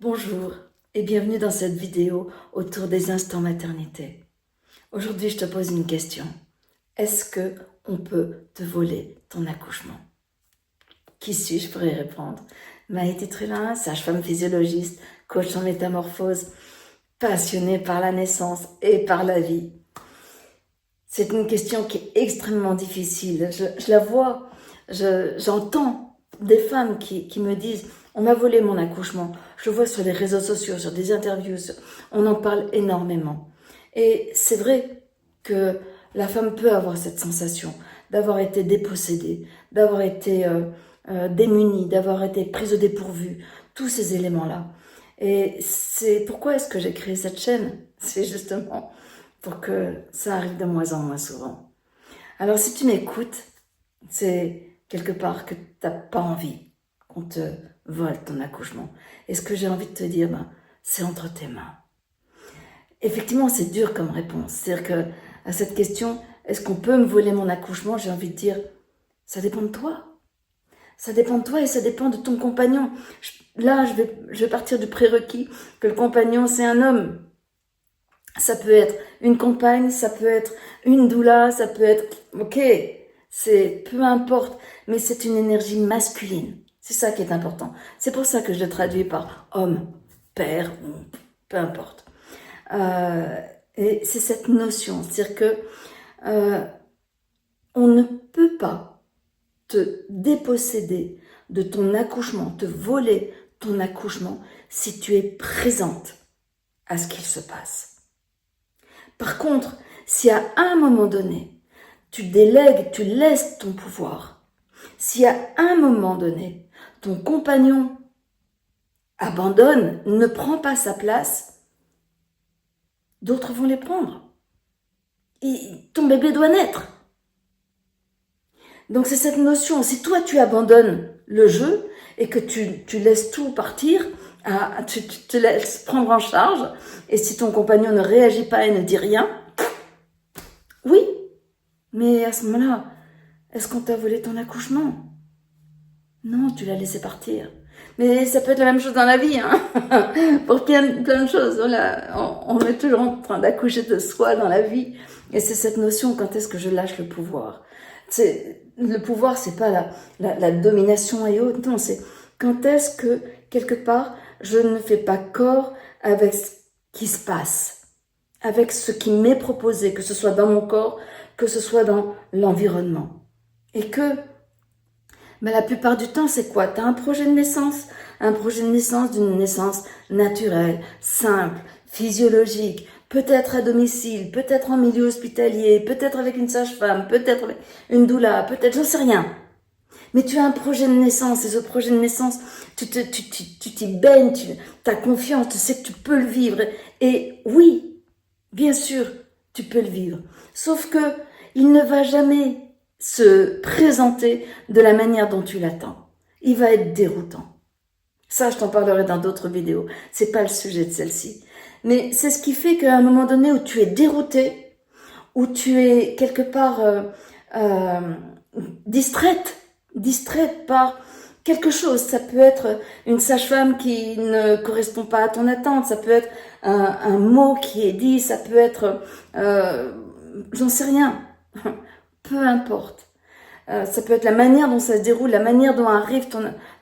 Bonjour et bienvenue dans cette vidéo autour des instants maternité. Aujourd'hui, je te pose une question. Est-ce que on peut te voler ton accouchement? Qui suis-je pour y répondre? Maïté Trulin, sage-femme physiologiste, coach en métamorphose, passionnée par la naissance et par la vie. C'est une question qui est extrêmement difficile. Je la vois, j'entends des femmes qui me disent « On m'a volé mon accouchement ». Je vois sur les réseaux sociaux, sur des interviews, on en parle énormément. Et c'est vrai que la femme peut avoir cette sensation d'avoir été dépossédée, d'avoir été démunie, d'avoir été prise au dépourvu, tous ces éléments-là. Et c'est pourquoi est-ce que j'ai créé cette chaîne? C'est justement pour que ça arrive de moins en moins souvent. Alors si tu m'écoutes, c'est quelque part que tu n'as pas envie qu'on te vole ton accouchement. Et ce que j'ai envie de te dire, c'est entre tes mains. Effectivement, c'est dur comme réponse. C'est-à-dire que à cette question, est-ce qu'on peut me voler mon accouchement? J'ai envie de dire, ça dépend de toi. Ça dépend de toi et ça dépend de ton compagnon. Là, je vais partir du prérequis que le compagnon, c'est un homme. Ça peut être une compagne, ça peut être une doula, ça peut être... Ok, c'est peu importe, mais c'est une énergie masculine. C'est ça qui est important. C'est pour ça que je le traduis par homme, père, ou peu importe. Et c'est cette notion, c'est-à-dire que on ne peut pas te déposséder de ton accouchement, te voler ton accouchement si tu es présente à ce qu'il se passe. Par contre, si à un moment donné, tu délègues, tu laisses ton pouvoir, si à un moment donné, ton compagnon abandonne, ne prend pas sa place, d'autres vont les prendre. Et ton bébé doit naître. Donc c'est cette notion, si toi tu abandonnes le jeu et que tu laisses tout partir, tu te laisses prendre en charge, et si ton compagnon ne réagit pas et ne dit rien, oui, mais à ce moment-là, est-ce qu'on t'a volé ton accouchement? Non, tu l'as laissé partir. Mais ça peut être la même chose dans la vie, hein. Pour plein de choses. Voilà, on est toujours en train d'accoucher de soi dans la vie. Et c'est cette notion, quand est-ce que je lâche le pouvoir? Le pouvoir, c'est pas la domination et autres. Non, c'est quand est-ce que, quelque part, je ne fais pas corps avec ce qui se passe, avec ce qui m'est proposé, que ce soit dans mon corps, que ce soit dans l'environnement. Et que, la plupart du temps, c'est quoi? Tu as un projet de naissance d'une naissance naturelle, simple, physiologique, peut-être à domicile, peut-être en milieu hospitalier, peut-être avec une sage-femme, peut-être avec une doula, peut-être, j'en sais rien. Mais tu as un projet de naissance, et ce projet de naissance, tu t'y baignes, tu as confiance, tu sais que tu peux le vivre. Et oui, bien sûr, tu peux le vivre. Sauf que il ne va jamais se présenter de la manière dont tu l'attends. Il va être déroutant. Ça, je t'en parlerai dans d'autres vidéos. C'est pas le sujet de celle-ci. Mais c'est ce qui fait qu'à un moment donné où tu es dérouté, où tu es quelque part distraite par quelque chose. Ça peut être une sage-femme qui ne correspond pas à ton attente, ça peut être un mot qui est dit, ça peut être... j'en sais rien. Peu importe. Ça peut être la manière dont ça se déroule, la manière dont arrivent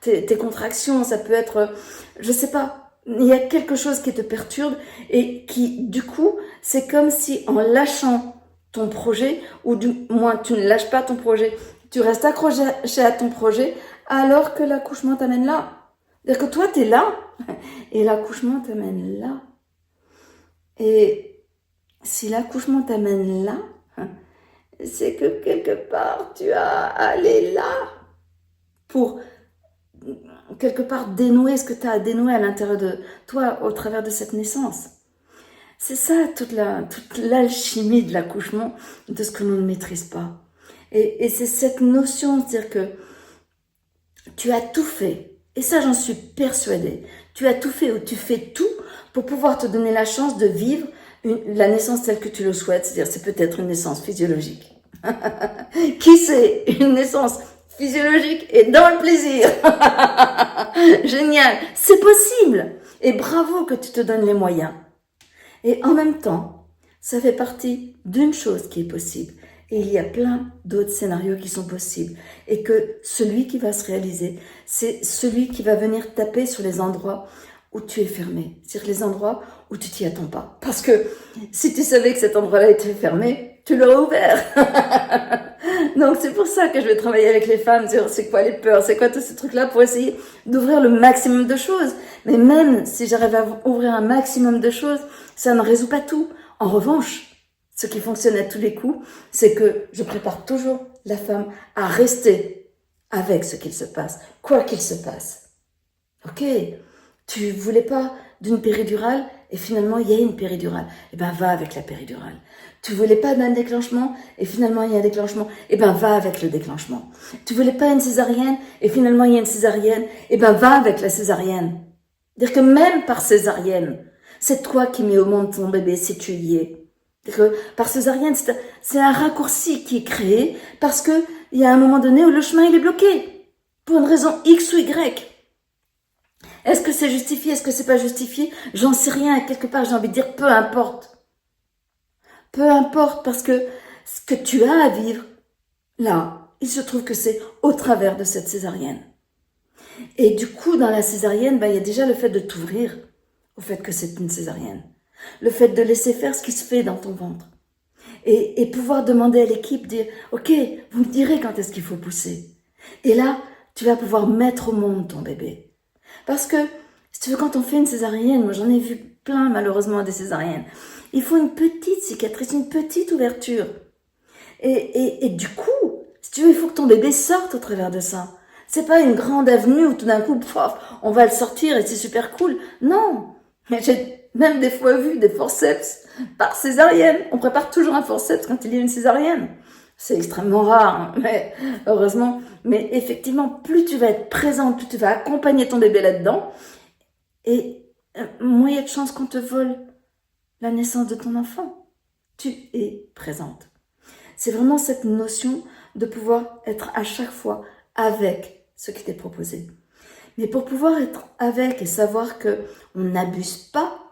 tes contractions, ça peut être... je sais pas. Il y a quelque chose qui te perturbe et qui, du coup, c'est comme si en lâchant ton projet, ou du moins tu ne lâches pas ton projet, tu restes accroché à ton projet, alors que l'accouchement t'amène là. C'est-à-dire que toi, tu es là, et l'accouchement t'amène là. Et si l'accouchement t'amène là, c'est que quelque part, tu as allé là pour quelque part dénouer ce que tu as à dénouer à l'intérieur de toi au travers de cette naissance. C'est ça toute l'alchimie de l'accouchement, de ce que l'on ne maîtrise pas. Et c'est cette notion de dire que tu as tout fait, et ça j'en suis persuadée, tu as tout fait ou tu fais tout pour pouvoir te donner la chance de vivre la naissance telle que tu le souhaites, c'est-à-dire c'est peut-être une naissance physiologique. Qui sait, une naissance physiologique et dans le plaisir. Génial, c'est possible. Et bravo que tu te donnes les moyens. Et en même temps, ça fait partie d'une chose qui est possible. Et il y a plein d'autres scénarios qui sont possibles. Et que celui qui va se réaliser, c'est celui qui va venir taper sur les endroits où tu es fermé. C'est-à-dire les endroits où tu t'y attends pas. Parce que si tu savais que cet endroit-là était fermé, tu l'aurais ouvert. Donc c'est pour ça que je vais travailler avec les femmes sur c'est quoi les peurs, c'est quoi tous ces trucs-là pour essayer d'ouvrir le maximum de choses. Mais même si j'arrive à ouvrir un maximum de choses, ça ne résout pas tout. En revanche, ce qui fonctionne à tous les coups, c'est que je prépare toujours la femme à rester avec ce qu'il se passe, quoi qu'il se passe. Ok, tu voulais pas d'une péridurale et finalement il y a une péridurale. Eh ben va avec la péridurale. Tu voulais pas d'un déclenchement et finalement il y a un déclenchement. Eh ben va avec le déclenchement. Tu voulais pas une césarienne et finalement il y a une césarienne. Eh ben va avec la césarienne. Dire que même par césarienne, c'est toi qui mets au monde ton bébé si tu y es. Que par césarienne, c'est un raccourci qui est créé parce que il y a un moment donné où le chemin il est bloqué pour une raison X ou Y. Est-ce que c'est justifié? Est-ce que c'est pas justifié? J'en sais rien. Quelque part, j'ai envie de dire peu importe. Peu importe parce que ce que tu as à vivre, là, il se trouve que c'est au travers de cette césarienne. Et du coup, dans la césarienne, il y a déjà le fait de t'ouvrir au fait que c'est une césarienne. Le fait de laisser faire ce qui se fait dans ton ventre. Et pouvoir demander à l'équipe, dire, ok, vous me direz quand est-ce qu'il faut pousser. Et là, tu vas pouvoir mettre au monde ton bébé. Parce que, si tu veux, quand on fait une césarienne, moi j'en ai vu plein malheureusement des césariennes, il faut une petite cicatrice, une petite ouverture. Et du coup, si tu veux, il faut que ton bébé sorte au travers de ça. C'est pas une grande avenue où tout d'un coup, on va le sortir et c'est super cool. Non, mais j'ai même des fois vu des forceps par césarienne. On prépare toujours un forceps quand il y a une césarienne. C'est extrêmement rare, hein, mais heureusement. Mais effectivement, plus tu vas être présente, plus tu vas accompagner ton bébé là-dedans, et moins il y a de chances qu'on te vole la naissance de ton enfant. Tu es présente. C'est vraiment cette notion de pouvoir être à chaque fois avec ce qui t'est proposé. Mais pour pouvoir être avec et savoir que on n'abuse pas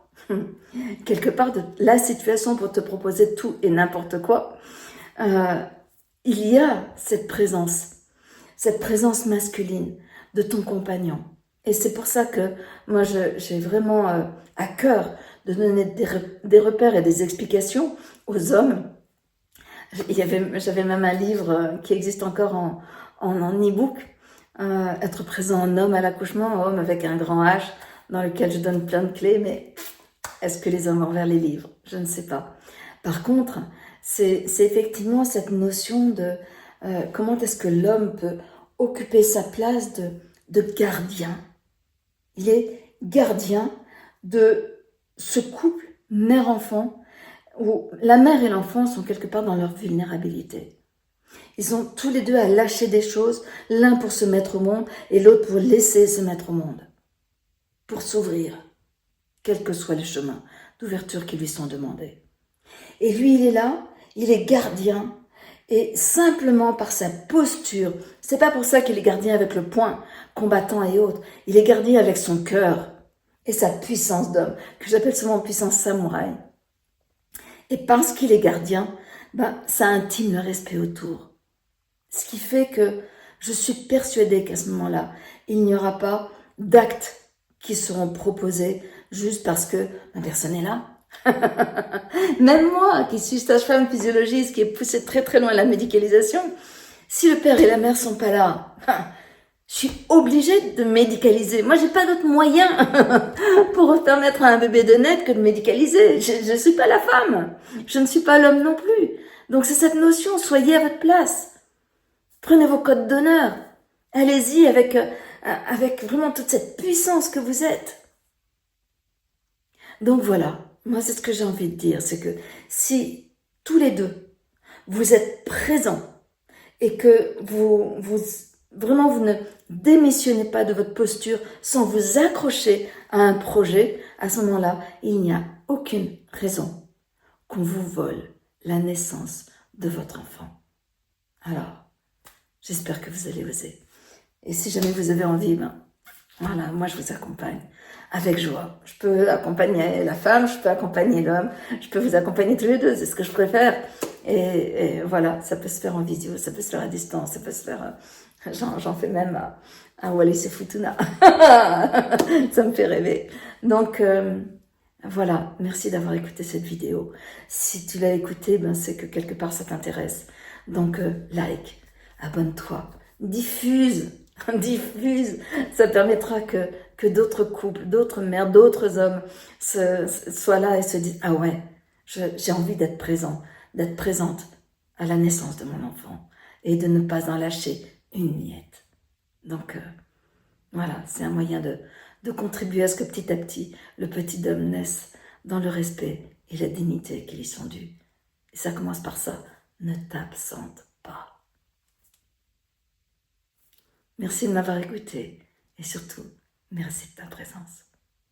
quelque part de la situation pour te proposer tout et n'importe quoi, il y a cette présence masculine de ton compagnon. Et c'est pour ça que moi j'ai vraiment à cœur de donner des repères et des explications aux hommes. J'avais même un livre qui existe encore en e-book, être présent en homme à l'accouchement, homme avec un grand H, dans lequel je donne plein de clés, mais est-ce que les hommes vont vers les livres? Je ne sais pas. Par contre, c'est effectivement cette notion de comment est-ce que l'homme peut occuper sa place de gardien. Il est gardien de ce couple mère-enfant où la mère et l'enfant sont quelque part dans leur vulnérabilité. Ils sont tous les deux à lâcher des choses, l'un pour se mettre au monde et l'autre pour laisser se mettre au monde, pour s'ouvrir, quel que soit le chemin d'ouverture qui lui sont demandés. Et lui, il est là, il est gardien, et simplement par sa posture, c'est pas pour ça qu'il est gardien avec le poing, combattant et autres, il est gardien avec son cœur et sa puissance d'homme, que j'appelle souvent puissance samouraï. Et parce qu'il est gardien, ça intime le respect autour. Ce qui fait que je suis persuadée qu'à ce moment-là, il n'y aura pas d'actes qui seront proposés juste parce que la personne est là. Même moi, qui suis sage-femme physiologiste, qui est poussée très très loin à la médicalisation, si le père et la mère sont pas là, je suis obligée de médicaliser. Moi, j'ai pas d'autre moyen pour permettre à un bébé de naître que de médicaliser. Je ne suis pas la femme. Je ne suis pas l'homme non plus. Donc, c'est cette notion, soyez à votre place. Prenez vos codes d'honneur. Allez-y avec vraiment toute cette puissance que vous êtes. Donc voilà, moi c'est ce que j'ai envie de dire, c'est que si tous les deux, vous êtes présents et que vous ne démissionnez pas de votre posture sans vous accrocher à un projet, à ce moment-là, il n'y a aucune raison qu'on vous vole la naissance de votre enfant. Alors, j'espère que vous allez oser. Et si jamais vous avez envie, voilà, moi je vous accompagne avec joie. Je peux accompagner la femme, je peux accompagner l'homme, je peux vous accompagner tous les deux, c'est ce que je préfère. Et voilà, ça peut se faire en vidéo, ça peut se faire à distance, ça peut se faire... J'en fais même à Wallis et Futuna. Ça me fait rêver. Donc, voilà, merci d'avoir écouté cette vidéo. Si tu l'as écoutée, ben, c'est que quelque part ça t'intéresse. Donc, like, abonne-toi, diffuse, diffuse. Ça permettra que d'autres couples, d'autres mères, d'autres hommes soient là et se disent « Ah ouais, j'ai envie d'être présent, d'être présente à la naissance de mon enfant et de ne pas en lâcher une miette. » Donc, voilà, c'est un moyen de contribuer à ce que petit à petit, le petit homme naisse dans le respect et la dignité qui lui sont dus. Et ça commence par ça, ne t'absente pas. Merci de m'avoir écouté et surtout, merci de ta présence.